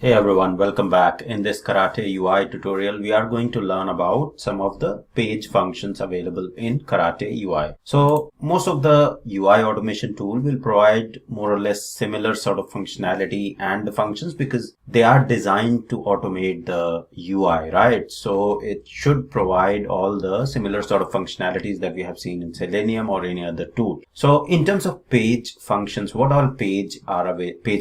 Hey everyone, welcome back. In this Karate UI tutorial, we are going to learn about some of the page functions available in Karate UI. So most of the UI automation tool will provide more or less similar sort of functionality and the functions because they are designed to automate the UI, right? So it should provide all the similar sort of functionalities that we have seen in Selenium or any other tool. So in terms of page functions, what all page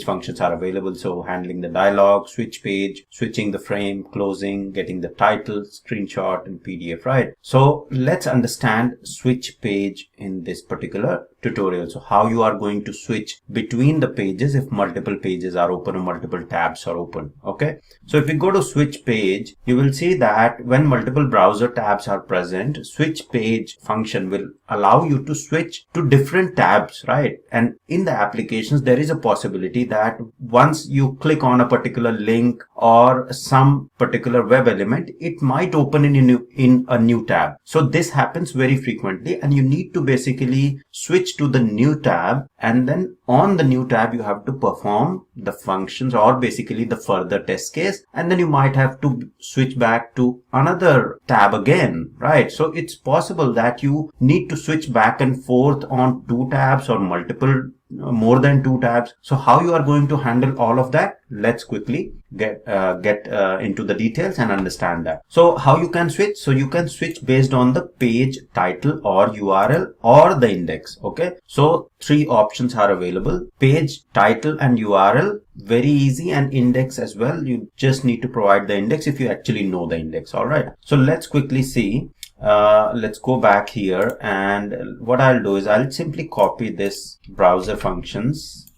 functions are available? So handling the dialog, switch page, switching the frame, closing, getting the title, screenshot, and PDF, right? So let's understand switch page in this particular tutorial. So how you are going to switch between the pages if multiple pages are open or multiple tabs are open. Okay, so if we go to switch page, you will see that when multiple browser tabs are present, switch page function will allow you to switch to different tabs, right? And in the applications, there is a possibility that once you click on a particular link or some particular web element, it might open in a new tab. So this happens very frequently, and you need to basically switch to the new tab, and then on the new tab you have to perform the functions or basically the further test case, and then you might have to switch back to another tab again, right? So it's possible that you need to switch back and forth on two tabs or more than two tabs. So how you are going to handle all of that? Let's quickly get into the details and understand that. So how you can switch? So you can switch based on the page title or URL or the index. Okay, so three options are available: page title and URL, very easy, and index as well. You just need to provide the index if you actually know the index. All right, so let's quickly see. Let's go back here, and what I'll do is I'll simply copy this browser functions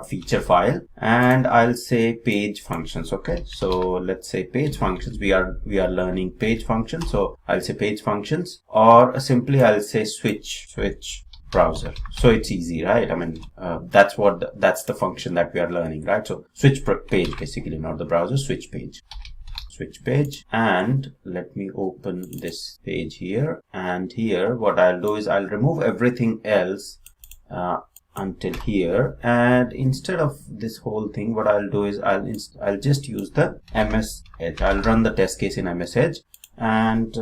.feature file, and I'll say page functions. Okay, so let's say page functions. We are learning page functions, so I'll say page functions, or simply I'll say switch browser. So it's easy, right? I mean, that's the function that we are learning, right? So switch page, basically, not the browser, switch page. And let me open this page here, and here what I'll do is I'll remove everything else until here, and instead of this whole thing, what I'll do is I'll just use the MS Edge. I'll run the test case in MS Edge, and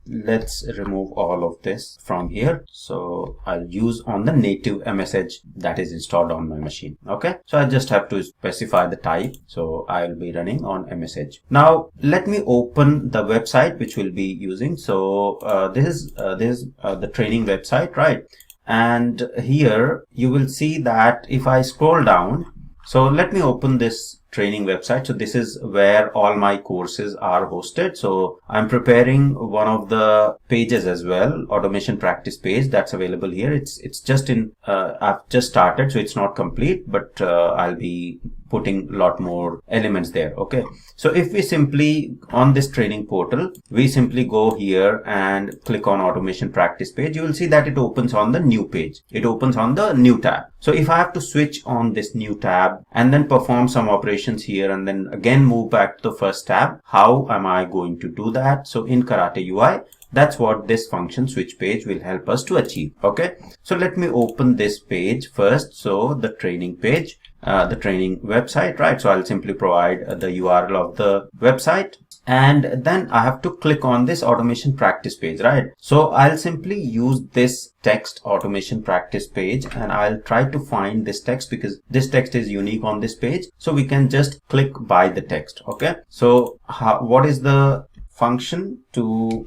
let's remove all of this from here. So I'll use on the native MS Edge that is installed on my machine. Okay, so I just have to specify the type. So I'll be running on MS Edge. Now let me open the website which we'll be using. So this is the training website, right? And here you will see that if I scroll down, so let me open this training website. So this is where all my courses are hosted. So I'm preparing one of the pages as well, automation practice page, that's available here. It's just in I've just started, so it's not complete, but I'll be putting a lot more elements there. Okay, so if we simply on this training portal, we simply go here and click on automation practice page, you will see that it opens on the new page. It opens on the new tab. So if I have to switch on this new tab and then perform some operations here and then again move back to the first tab, how am I going to do that? So in Karate UI, that's what this function switch page will help us to achieve. Okay, so let me open this page first. So the training page, the training website, right? So I'll simply provide the URL of the website, and then I have to click on this automation practice page, right? So I'll simply use this text automation practice page, and I'll try to find this text because this text is unique on this page. So we can just click by the text. Okay, so what is the function to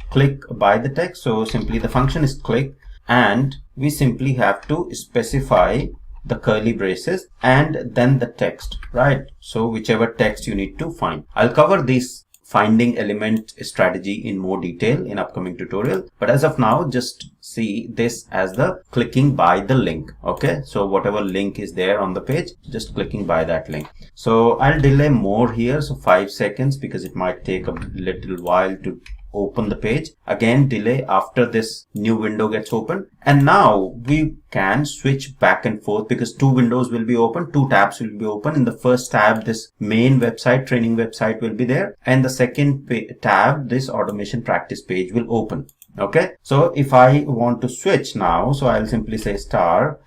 click by the text? So simply the function is click, and we simply have to specify the curly braces and then the text, right? So whichever text you need to find. I'll cover this finding element strategy in more detail in upcoming tutorial, but as of now, just see this as the clicking by the link. Okay, so whatever link is there on the page, just clicking by that link. So I'll delay more here, so 5 seconds, because it might take a little while to open the page. Again, delay after this new window gets open, and now we can switch back and forth because two windows will be open, two tabs will be open. In the first tab, this main website, training website will be there, and the second tab, this automation practice page will open. Okay, so if I want to switch now, so I'll simply say star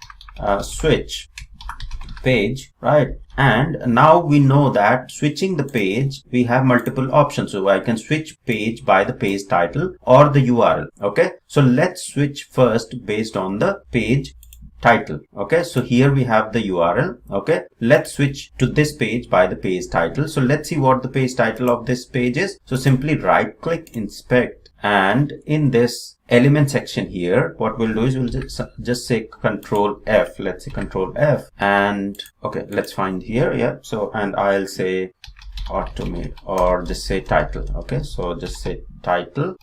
switch page, right? And now we know that switching the page, we have multiple options. So I can switch page by the page title or the URL. Okay, so let's switch first based on the page title. Okay, so here we have the URL. Okay, let's switch to this page by the page title. So let's see what the page title of this page is. So simply right click, inspect, and in this element section here, what we'll do is we'll just say Control F. Let's say Control F, and okay, let's find here. Yeah, so and I'll say automate, or just say title. Okay, so just say title,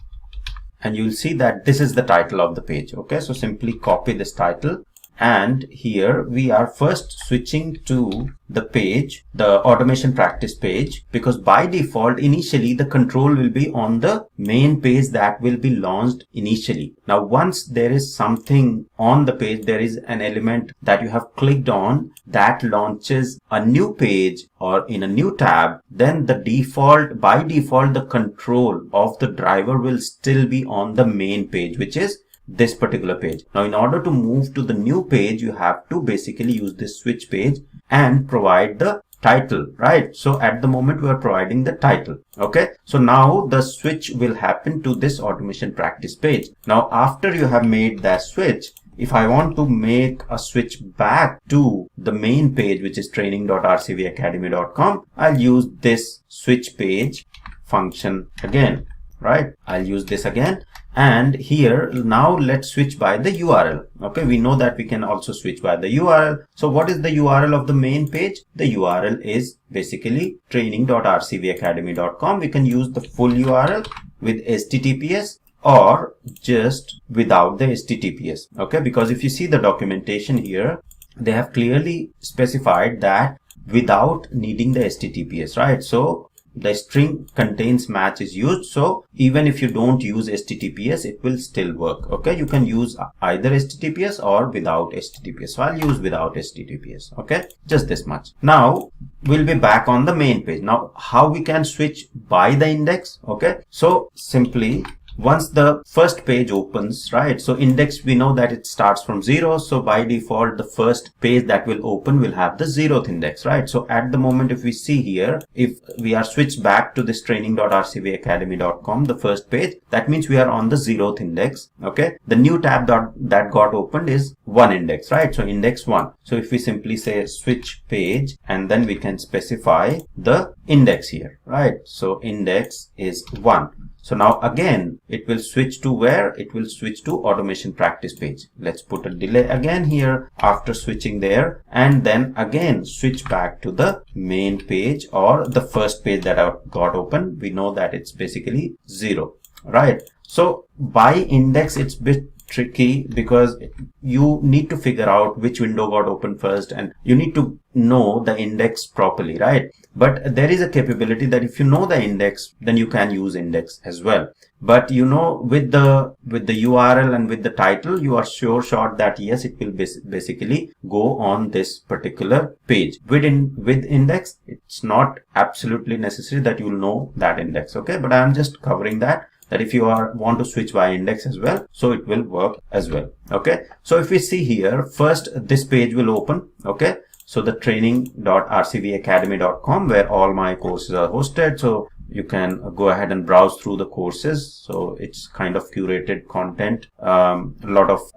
and you'll see that this is the title of the page. Okay, so simply copy this title, and here we are first switching to the page, the automation practice page, because by default initially the control will be on the main page that will be launched initially. Now once there is something on the page, there is an element that you have clicked on that launches a new page or in a new tab, then the default, by default, the control of the driver will still be on the main page, which is this particular page. Now in order to move to the new page, you have to basically use this switch page and provide the title, right? So at the moment we are providing the title. Okay, so now the switch will happen to this automation practice page. Now after you have made that switch, if I want to make a switch back to the main page, which is training.rcvacademy.com, I'll use this switch page function again, right? I'll use this again. And here now let's switch by the URL. Okay, we know that we can also switch by the URL. So what is the URL of the main page? The URL is basically training.rcvacademy.com. We can use the full URL with HTTPS or just without the HTTPS. Okay, because if you see the documentation here, they have clearly specified that without needing the HTTPS, right? So the string contains match is used, so even if you don't use HTTPS, it will still work. Okay, you can use either HTTPS or without HTTPS. So I'll use without HTTPS. Okay, just this much. Now we'll be back on the main page. Now how we can switch by the index? Okay, so simply once the first page opens, right? So index, we know that it starts from 0. So by default, the first page that will open will have the 0th index, right? So at the moment, if we see here, if we are switched back to this training.rcvacademy.com, the first page, that means we are on the 0th index. Okay. The new tab that got opened is 1 index, right? So index 1. So if we simply say switch page, and then we can specify the index here, right? So index is 1. So now again, it will switch to where? It will switch to automation practice page. Let's put a delay again here after switching there, and then again switch back to the main page or the first page that I got open. We know that it's basically 0, right? So by index, it's a bit tricky because you need to figure out which window got open first, and you need to know the index properly, right? But there is a capability that if you know the index, then you can use index as well. But you know, with the URL and with the title, you are sure shot that yes, it will basically go on this particular page. With index, it's not absolutely necessary that you will know that index. Okay, but I am just covering that if you want to switch by index as well, so it will work as well. Okay, so if we see here, first this page will open. Okay, so the training.rcvacademy.com, where all my courses are hosted. So you can go ahead and browse through the courses. So it's kind of curated content, a lot of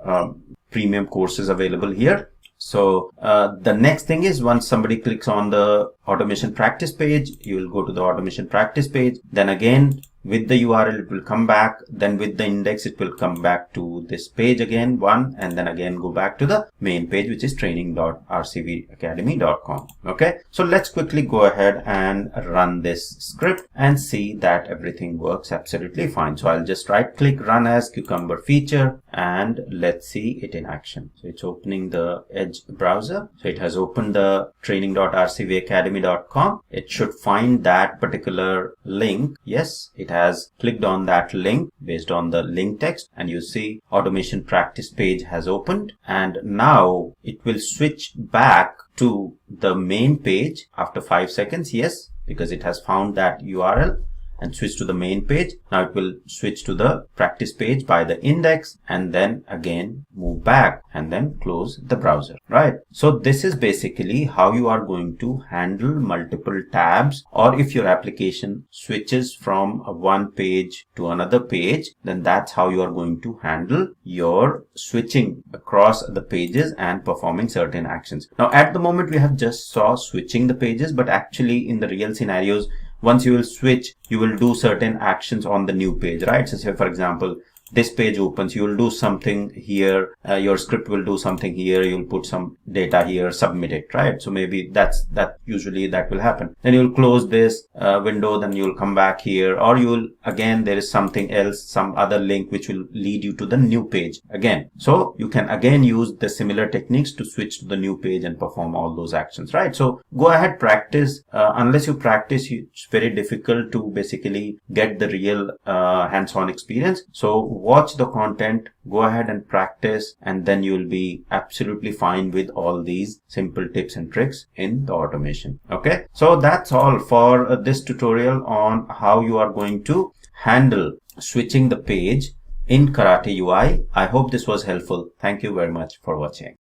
premium courses available here. So the next thing is, once somebody clicks on the automation practice page, you will go to the automation practice page. Then again, with the URL, it will come back. Then with the index, it will come back to this page again, 1, and then again go back to the main page, which is training.rcvacademy.com. Okay, so let's quickly go ahead and run this script and see that everything works absolutely fine. So I'll just right click, run as Cucumber feature, and let's see it in action. So it's opening the Edge browser. So it has opened the training.rcvacademy.com. It should find that particular link. Yes, it has clicked on that link based on the link text, and you see automation practice page has opened, and now it will switch back to the main page after 5 seconds. Yes, because it has found that URL. and switch to the main page. Now it will switch to the practice page by the index, and then again move back and then close the browser, right? So this is basically how you are going to handle multiple tabs, or if your application switches from one page to another page, then that's how you are going to handle your switching across the pages and performing certain actions. Now at the moment we have just saw switching the pages, but actually in the real scenarios, once you will switch, you will do certain actions on the new page, right? So say for example, this page opens, you will do something here, your script will do something here, you'll put some data here, submit it, right? So maybe usually that will happen. Then you'll close this window, then you'll come back here, or you'll again, there is something else, some other link which will lead you to the new page again. So you can again use the similar techniques to switch to the new page and perform all those actions, right? So go ahead, practice. Unless you practice, it's very difficult to basically get the real hands-on experience. So watch the content, go ahead and practice, and then you'll be absolutely fine with all these simple tips and tricks in the automation. Okay, so that's all for this tutorial on how you are going to handle switching the page in Karate UI. I hope this was helpful. Thank you very much for watching.